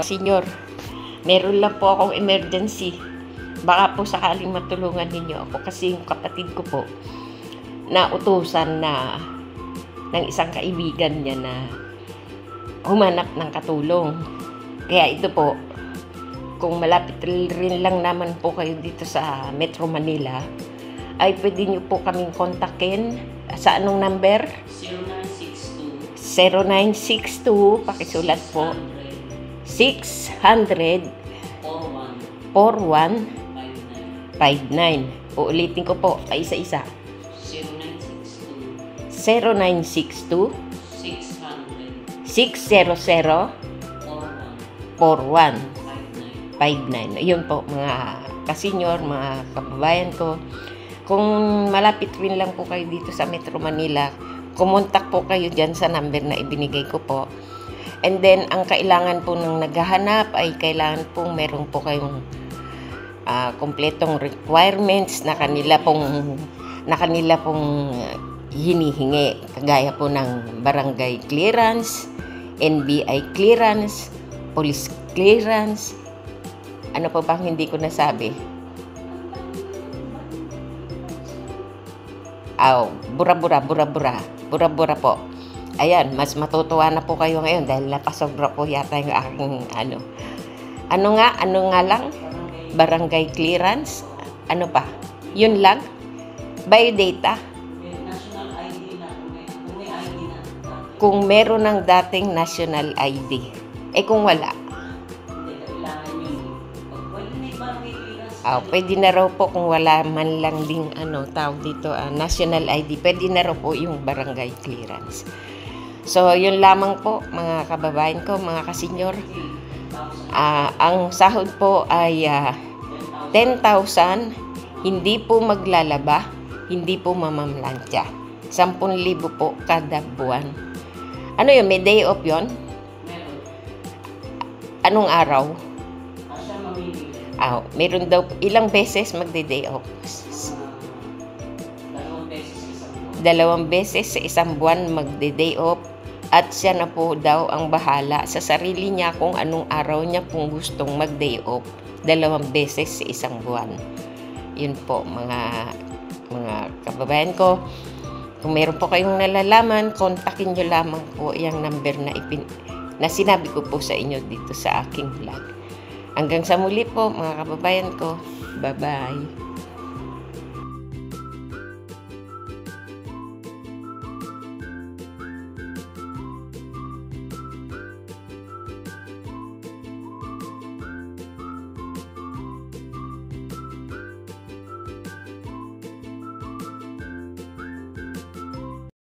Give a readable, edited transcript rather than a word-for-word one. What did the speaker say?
Senyor, meron lang po akong emergency. Baka po sakaling matulungan ninyo ako kasi yung kapatid ko po nautusan na ng isang kaibigan niya na humanap ng katulong. Kaya ito po, kung malapit rin lang naman po kayo dito sa Metro Manila, ay pwede nyo po kaming kontakin sa anong number? 0962 pakisulat po 600 4159. Uulitin ko po ay isa-isa. 0962 600 4159. Yun po mga kasenyor, mga kababayan ko. Kung malapit rin lang po kayo dito sa Metro Manila, kumontak po kayo dyan sa number na ibinigay ko po. And then, ang kailangan po ng naghahanap ay kailangan po meron po kayong kumpletong requirements na kanila pong hinihingi. Kagaya po ng barangay clearance, NBI clearance, police clearance. Ano po bang hindi ko nasabi? Bura-bura po. Ayan, mas matutuwa na po kayo ngayon dahil napasobra po yata yung aking Ano nga lang? Barangay clearance? Ano pa? Yun lang? Biodata? National ID na. Kung may ID na. Kung meron ng dating national ID. Kung wala? Kailangan yun. Pwede may barangay clearance. Pwede na raw po kung wala man lang ding tawag dito, national ID. Pwede na raw po yung barangay clearance. So, yun lamang po mga kababayan ko, mga kasenyor. Ang sahod po ay 10,000, hindi po maglalaba, hindi po mamamlansya. 10,000 po kada buwan. Ano yun? May day off yun? Meron. Anong araw? Siya mamimili. Meron daw, ilang beses magde-day off? 2 beses isang buwan. 2 beses sa isang buwan magde-day off. At siya na po daw ang bahala sa sarili niya kung anong araw niya kung gustong mag-day off. 2 beses sa isang buwan. Yun po mga kababayan ko. Kung meron po kayong nalalaman, kontakin nyo lamang po yung number na sinabi ko po sa inyo dito sa aking vlog. Hanggang sa muli po mga kababayan ko. Bye-bye.